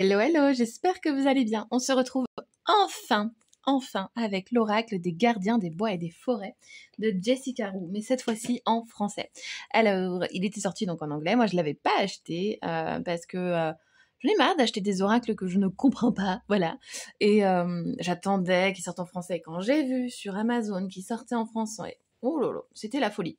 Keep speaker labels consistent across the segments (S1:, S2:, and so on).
S1: Hello, hello, j'espère que vous allez bien. On se retrouve enfin avec l'oracle des gardiens des bois et des forêts de Jessica Roux, mais cette fois-ci en français. Alors, il était sorti donc en anglais, moi je l'avais pas acheté parce que j'en ai marre d'acheter des oracles que je ne comprends pas, voilà. Et j'attendais qu'ils sortent en français. Quand j'ai vu sur Amazon qu'ils sortaient en français, oh là là, c'était la folie.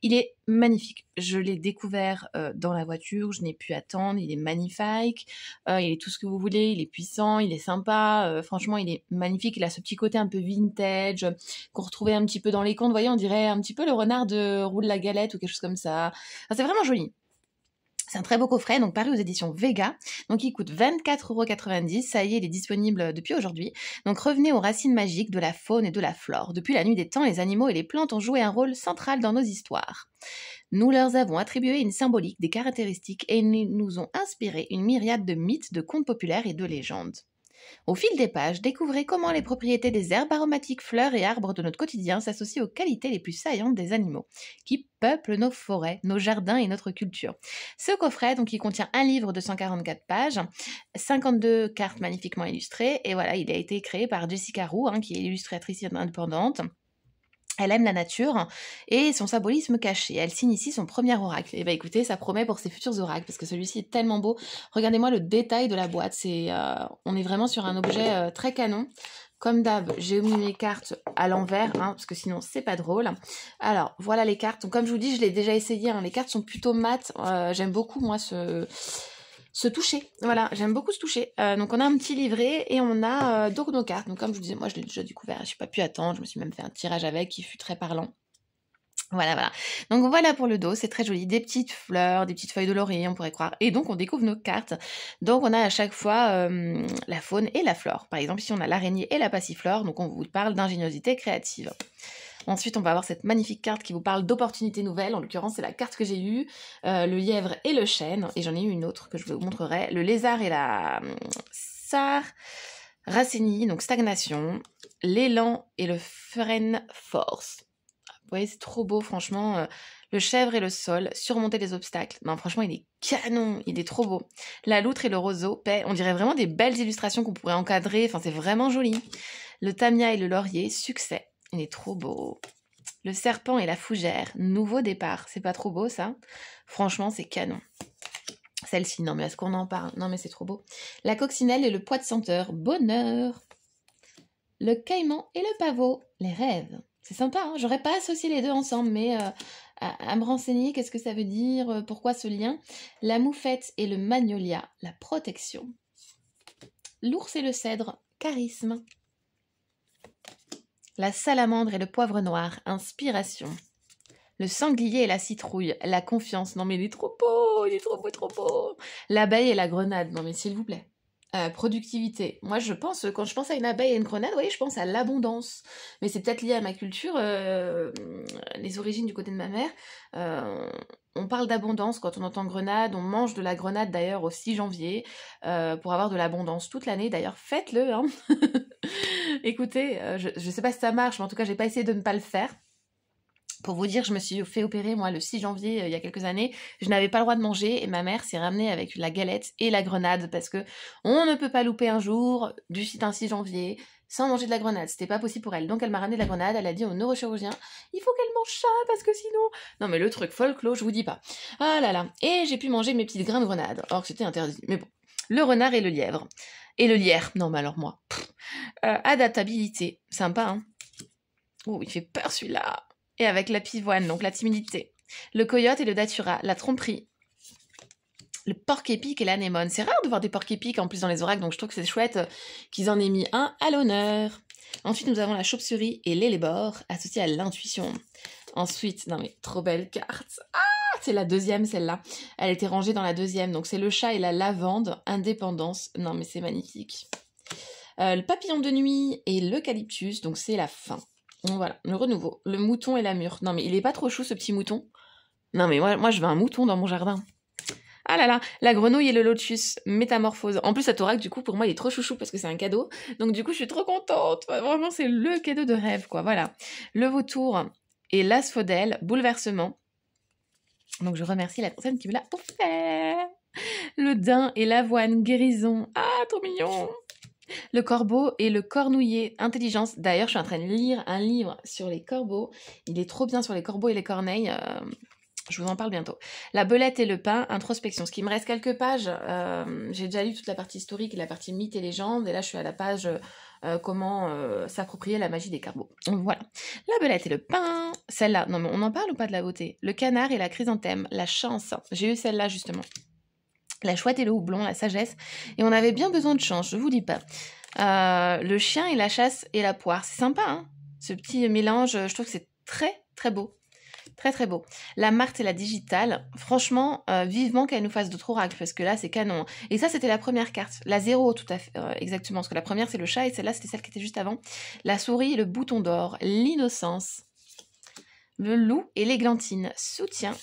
S1: Il est magnifique. Je l'ai découvert dans la voiture, je n'ai pu attendre, il est magnifique, il est tout ce que vous voulez, il est puissant, il est sympa, franchement il est magnifique, il a ce petit côté un peu vintage qu'on retrouvait un petit peu dans les contes, vous voyez, on dirait un petit peu le renard de Roule la Galette ou quelque chose comme ça. Enfin, c'est vraiment joli. C'est un très beau coffret, donc paru aux éditions Vega. Donc il coûte 24,90 €. Ça y est, il est disponible depuis aujourd'hui. Donc revenez aux racines magiques de la faune et de la flore. Depuis la nuit des temps, les animaux et les plantes ont joué un rôle central dans nos histoires. Nous leur avons attribué une symbolique, des caractéristiques et ils nous ont inspiré une myriade de mythes, de contes populaires et de légendes. Au fil des pages, découvrez comment les propriétés des herbes aromatiques, fleurs et arbres de notre quotidien s'associent aux qualités les plus saillantes des animaux, qui peuplent nos forêts, nos jardins et notre culture. Ce coffret, donc, il contient un livre de 144 pages, 52 cartes magnifiquement illustrées, et voilà, il a été créé par Jessica Roux, qui est illustratrice indépendante. Elle aime la nature et son symbolisme caché. Elle signe ici son premier oracle. Et bah écoutez, ça promet pour ses futurs oracles parce que celui-ci est tellement beau. Regardez-moi le détail de la boîte. On est vraiment sur un objet très canon. Comme d'hab, j'ai mis mes cartes à l'envers, parce que sinon c'est pas drôle. Alors voilà les cartes. Donc comme je vous dis, je l'ai déjà essayé. Les cartes sont plutôt mates. J'aime beaucoup moi ce toucher. Voilà, j'aime beaucoup ce toucher. Donc on a un petit livret et on a donc nos cartes. Donc comme je vous disais, moi je l'ai déjà découvert, je n'ai pas pu attendre, je me suis même fait un tirage avec qui fut très parlant. Voilà. Donc voilà pour le dos, c'est très joli. Des petites fleurs, des petites feuilles de laurier, on pourrait croire. Et donc on découvre nos cartes. Donc on a à chaque fois la faune et la flore. Par exemple, ici on a l'araignée et la passiflore, donc on vous parle d'ingéniosité créative. Ensuite, on va avoir cette magnifique carte qui vous parle d'opportunités nouvelles. En l'occurrence, c'est la carte que j'ai eue, le lièvre et le chêne. Et j'en ai eu une autre que je vous montrerai. Le lézard et la sarracénie, donc stagnation. L'élan et le frêne force. Vous voyez, c'est trop beau, franchement. Le chèvre et le sol, surmonter les obstacles. Non, franchement, il est canon, il est trop beau. La loutre et le roseau, paix. On dirait vraiment des belles illustrations qu'on pourrait encadrer. Enfin, c'est vraiment joli. Le tamia et le laurier, succès. Il est trop beau. Le serpent et la fougère, nouveau départ. C'est pas trop beau, ça? Franchement, c'est canon. Celle-ci, non, mais est-ce qu'on en parle? Non, mais c'est trop beau. La coccinelle et le pois de senteur, bonheur. Le caïman et le pavot, les rêves. C'est sympa, j'aurais pas associé les deux ensemble, mais à me renseigner, qu'est-ce que ça veut dire, pourquoi ce lien? La moufette et le magnolia, la protection. L'ours et le cèdre, charisme. La salamandre et le poivre noir, inspiration. Le sanglier et la citrouille, la confiance. Non mais il est trop beau, il est trop beau, trop beau. L'abeille et la grenade, non mais s'il vous plaît. Productivité. Moi, quand je pense à une abeille et une grenade, vous voyez, je pense à l'abondance. Mais c'est peut-être lié à ma culture, les origines du côté de ma mère. On parle d'abondance quand on entend grenade. On mange de la grenade d'ailleurs au 6 janvier pour avoir de l'abondance toute l'année. D'ailleurs, faites-le. Écoutez, je sais pas si ça marche, mais en tout cas, j'ai pas essayé de ne pas le faire. Pour vous dire, je me suis fait opérer, moi, le 6 janvier, il y a quelques années. Je n'avais pas le droit de manger et ma mère s'est ramenée avec la galette et la grenade parce que on ne peut pas louper un jour d'un 6 janvier sans manger de la grenade. C'était pas possible pour elle. Donc elle m'a ramené de la grenade, elle a dit au neurochirurgien, il faut qu'elle mange ça parce que sinon... Non mais le truc folklore, je vous dis pas. Ah là là. Et j'ai pu manger mes petites grains de grenade, alors que c'était interdit. Mais bon. Le renard et le lièvre. Et le lierre. Non mais alors moi. Adaptabilité. Sympa, Oh, il fait peur celui-là. Et avec la pivoine, donc la timidité. Le coyote et le datura, la tromperie. Le porc-épic et l'anémone. C'est rare de voir des porcs-épics en plus dans les oracles, donc je trouve que c'est chouette qu'ils en aient mis un à l'honneur. Ensuite, nous avons la chauve-souris et l'élébore, associés à l'intuition. Ensuite, non mais trop belle carte. Ah, c'est la deuxième celle-là. Elle était rangée dans la deuxième, donc c'est le chat et la lavande, indépendance. Non mais c'est magnifique. Le papillon de nuit et l'eucalyptus, donc c'est la fin. Donc voilà, le renouveau. Le mouton et la mûre. Non mais il est pas trop chou ce petit mouton. Non mais moi je veux un mouton dans mon jardin. Ah là là, la grenouille et le lotus, métamorphose. En plus cet oracle du coup pour moi il est trop chouchou parce que c'est un cadeau. Donc du coup je suis trop contente. Vraiment c'est le cadeau de rêve quoi, voilà. Le vautour et l'asphodèle, bouleversement. Donc je remercie la personne qui me l'a offert. Le daim et l'avoine, guérison. Ah, trop mignon. Le corbeau et le cornouiller, intelligence. D'ailleurs, je suis en train de lire un livre sur les corbeaux. Il est trop bien sur les corbeaux et les corneilles. Je vous en parle bientôt. La belette et le pain, introspection. Ce qui me reste quelques pages. J'ai déjà lu toute la partie historique et la partie mythes et légendes. Et là, je suis à la page comment s'approprier la magie des corbeaux. Donc voilà. La belette et le pain. Celle-là, non mais on en parle ou pas de la beauté? Le canard et la chrysanthème. La chance. J'ai eu celle-là justement. La chouette et le houblon, la sagesse. Et on avait bien besoin de chance, je vous dis pas. Le chien et la chasse et la poire. C'est sympa, hein? Ce petit mélange, je trouve que c'est très, très beau. Très, très beau. La Marthe et la digitale. Franchement, vivement qu'elle nous fasse d'autres oracles, parce que là, c'est canon. Et ça, c'était la première carte. La 0, tout à fait, exactement. Parce que la première, c'est le chat, et celle-là, c'était celle qui était juste avant. La souris et le bouton d'or. L'innocence. Le loup et l'églantine. Soutien.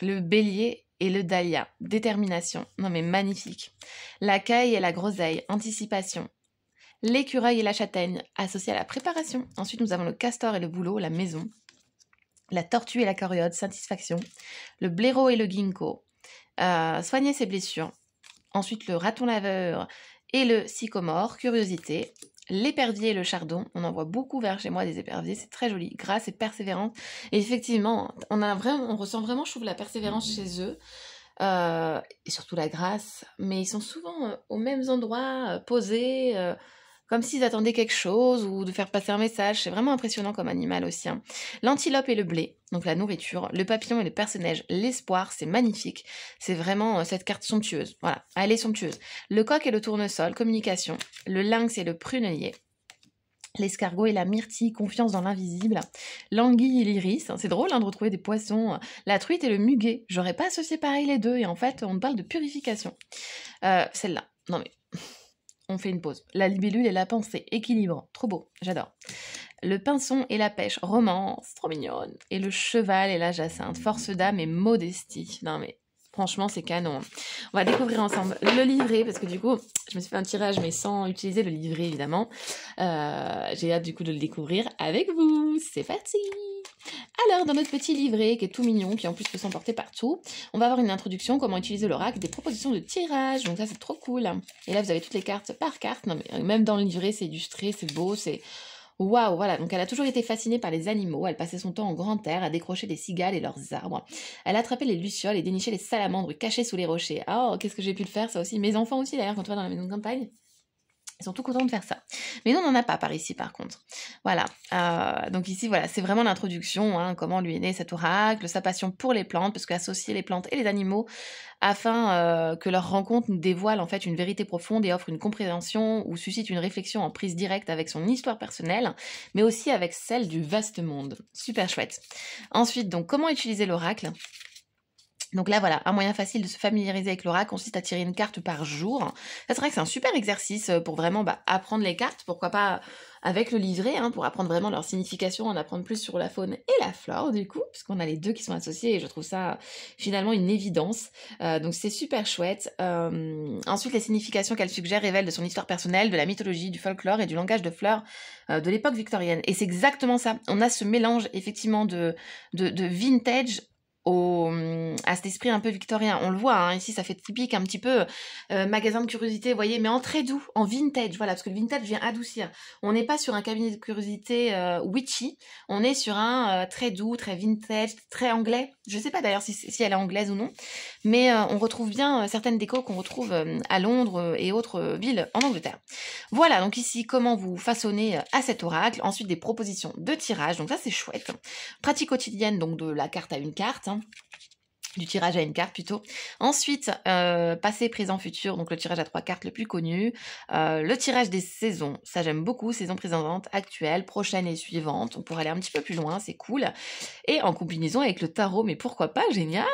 S1: Le bélier et le dahlia, détermination. Non mais magnifique. La caille et la groseille, anticipation. L'écureuil et la châtaigne, associés à la préparation. Ensuite, nous avons le castor et le bouleau, la maison. La tortue et la coriode, satisfaction. Le blaireau et le ginkgo, soigner ses blessures. Ensuite, le raton laveur et le sycomore, curiosité. L'épervier et le chardon, on en voit beaucoup vers chez moi des éperviers, c'est très joli, grâce et persévérance. Et effectivement, on ressent vraiment, je trouve, la persévérance chez eux, et surtout la grâce, mais ils sont souvent aux mêmes endroits, posés, comme s'ils attendaient quelque chose ou de faire passer un message. C'est vraiment impressionnant comme animal aussi, hein. L'antilope et le blé, donc la nourriture. Le papillon et le perce-neige, l'espoir, c'est magnifique. C'est vraiment cette carte somptueuse. Voilà, elle est somptueuse. Le coq et le tournesol, communication. Le lynx et le prunellier. L'escargot et la myrtille, confiance dans l'invisible. L'anguille et l'iris, c'est drôle hein, de retrouver des poissons. La truite et le muguet, j'aurais pas associé pareil les deux, et en fait, on parle de purification. Celle-là, non mais... On fait une pause. La libellule et la pensée, équilibre, trop beau, j'adore. Le pinson et la pêche, romance, trop mignonne. Et le cheval et la jacinthe, force d'âme et modestie. Non mais franchement c'est canon. On va découvrir ensemble le livret, parce que du coup je me suis fait un tirage mais sans utiliser le livret évidemment. J'ai hâte du coup de le découvrir avec vous. C'est parti. Alors, dans notre petit livret qui est tout mignon, qui en plus peut s'emporter partout, on va avoir une introduction, comment utiliser l'oracle, des propositions de tirage, donc ça c'est trop cool. Et là vous avez toutes les cartes par carte, non mais même dans le livret c'est illustré, c'est beau, c'est... Waouh, voilà, donc elle a toujours été fascinée par les animaux, elle passait son temps en grand air à décrocher des cigales et leurs arbres. Elle attrapait les lucioles et dénichait les salamandres cachées sous les rochers. Oh, qu'est-ce que j'ai pu le faire, ça aussi. Mes enfants aussi d'ailleurs, quand on va dans la maison de campagne. Ils sont tout contents de faire ça. Mais nous, on n'en a pas par ici, par contre. Voilà. Donc ici, voilà, c'est vraiment l'introduction, hein, comment lui est né cet oracle, sa passion pour les plantes, parce qu'associer les plantes et les animaux, afin que leur rencontre nous dévoile en fait une vérité profonde et offre une compréhension ou suscite une réflexion en prise directe avec son histoire personnelle, mais aussi avec celle du vaste monde. Super chouette. Ensuite, donc, comment utiliser l'oracle ? Donc là, voilà, un moyen facile de se familiariser avec l'oracle consiste à tirer une carte par jour. Ça, c'est vrai que c'est un super exercice pour vraiment apprendre les cartes, pourquoi pas avec le livret, hein, pour apprendre vraiment leur signification, en apprendre plus sur la faune et la flore, du coup, puisqu'on a les deux qui sont associés, et je trouve ça finalement une évidence. Donc c'est super chouette. Ensuite, les significations qu'elle suggère révèlent de son histoire personnelle, de la mythologie, du folklore et du langage de fleurs de l'époque victorienne. Et c'est exactement ça. On a ce mélange, effectivement, de vintage à cet esprit un peu victorien. On le voit, hein, ici ça fait typique un petit peu magasin de curiosité, vous voyez, mais en très doux, en vintage, voilà, parce que le vintage vient adoucir. On n'est pas sur un cabinet de curiosité witchy, on est sur un très doux, très vintage, très anglais. Je sais pas d'ailleurs si elle est anglaise ou non, mais on retrouve bien certaines décos qu'on retrouve à Londres et autres villes en Angleterre. Voilà, donc ici, comment vous façonnez à cet oracle. Ensuite, des propositions de tirage, donc ça c'est chouette. Pratique quotidienne, donc de la carte à une carte, hein. Du tirage à une carte plutôt. Ensuite, passé, présent, futur, donc le tirage à 3 cartes le plus connu. Le tirage des saisons, ça j'aime beaucoup, saison présente, actuelle, prochaine et suivante. On pourrait aller un petit peu plus loin, c'est cool. Et en combinaison avec le tarot, mais pourquoi pas, génial!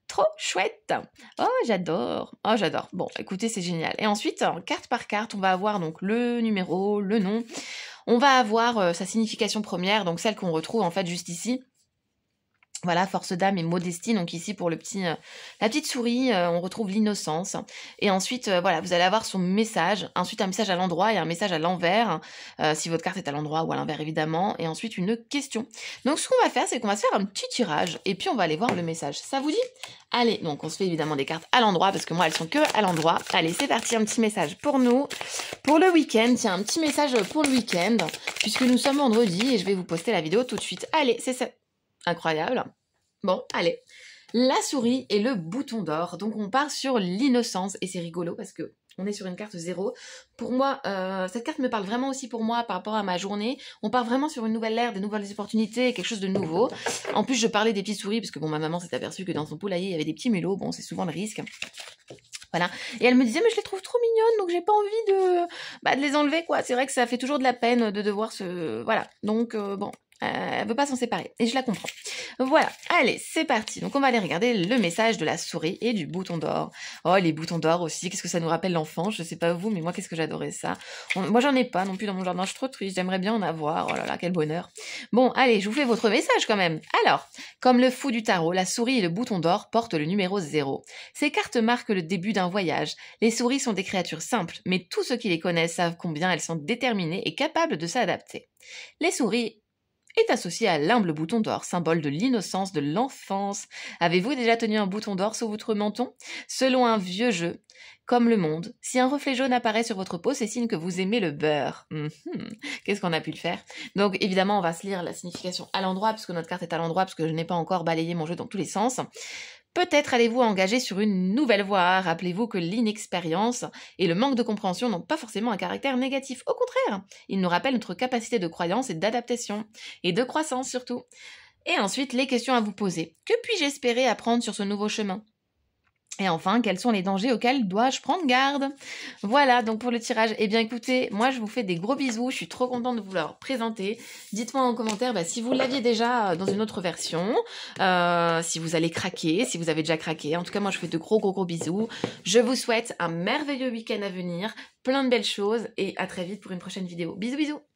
S1: Trop chouette! Oh, j'adore! Oh, j'adore. Bon, écoutez, c'est génial. Et ensuite, carte par carte, on va avoir donc le numéro, le nom. On va avoir sa signification première, donc celle qu'on retrouve en fait juste ici. Voilà, force d'âme et modestie. Donc ici, pour le petit, la petite souris, on retrouve l'innocence. Et ensuite, voilà, vous allez avoir son message. Ensuite, un message à l'endroit et un message à l'envers, si votre carte est à l'endroit ou à l'envers, évidemment. Et ensuite, une question. Donc, ce qu'on va faire, c'est qu'on va se faire un petit tirage. Et puis, on va aller voir le message. Ça vous dit? Allez, donc on se fait évidemment des cartes à l'endroit, parce que moi, elles sont que à l'endroit. Allez, c'est parti, un petit message pour nous. Pour le week-end, tiens, un petit message pour le week-end, puisque nous sommes vendredi et je vais vous poster la vidéo tout de suite. Allez, c'est ça. Incroyable. Bon, allez. La souris et le bouton d'or. Donc on part sur l'innocence et c'est rigolo parce que on est sur une carte 0. Pour moi, cette carte me parle vraiment aussi pour moi par rapport à ma journée. On part vraiment sur une nouvelle ère, des nouvelles opportunités, quelque chose de nouveau. En plus, je parlais des petites souris parce que bon, ma maman s'est aperçue que dans son poulailler, il y avait des petits mulots. Bon, c'est souvent le risque. Voilà. Et elle me disait, mais je les trouve trop mignonnes, donc j'ai pas envie de les enlever, quoi. C'est vrai que ça fait toujours de la peine de devoir se... Voilà. Donc, bon, elle veut pas s'en séparer. Et je la comprends. Voilà. Allez, c'est parti. Donc, on va aller regarder le message de la souris et du bouton d'or. Oh, les boutons d'or aussi. Qu'est-ce que ça nous rappelle l'enfance? Je sais pas vous, mais moi, qu'est-ce que j'adorais ça. Moi, j'en ai pas non plus dans mon jardin. Je suis trop triste. J'aimerais bien en avoir. Oh là là, quel bonheur. Bon, allez, je vous fais votre message quand même. Alors, comme le fou du tarot, la souris et le bouton d'or portent le numéro 0. Ces cartes marquent le début d'un voyage. Les souris sont des créatures simples, mais tous ceux qui les connaissent savent combien elles sont déterminées et capables de s'adapter. Les souris est associé à l'humble bouton d'or, symbole de l'innocence de l'enfance. Avez-vous déjà tenu un bouton d'or sur votre menton? Selon un vieux jeu, comme le monde, si un reflet jaune apparaît sur votre peau, c'est signe que vous aimez le beurre. Qu'est-ce qu'on a pu le faire? Donc évidemment, on va se lire la signification à l'endroit, puisque notre carte est à l'endroit, parce que je n'ai pas encore balayé mon jeu dans tous les sens. Peut-être allez-vous engager sur une nouvelle voie. Rappelez-vous que l'inexpérience et le manque de compréhension n'ont pas forcément un caractère négatif. Au contraire, ils nous rappellent notre capacité de croyance et d'adaptation. Et de croissance surtout. Et ensuite, les questions à vous poser. Que puis-je espérer apprendre sur ce nouveau chemin? Et enfin, quels sont les dangers auxquels dois-je prendre garde? Voilà, donc pour le tirage, eh bien écoutez, moi je vous fais des gros bisous, je suis trop contente de vous leur présenter. Dites-moi en commentaire si vous l'aviez déjà dans une autre version, si vous allez craquer, si vous avez déjà craqué. En tout cas, moi je vous fais de gros bisous. Je vous souhaite un merveilleux week-end à venir, plein de belles choses et à très vite pour une prochaine vidéo. Bisous bisous!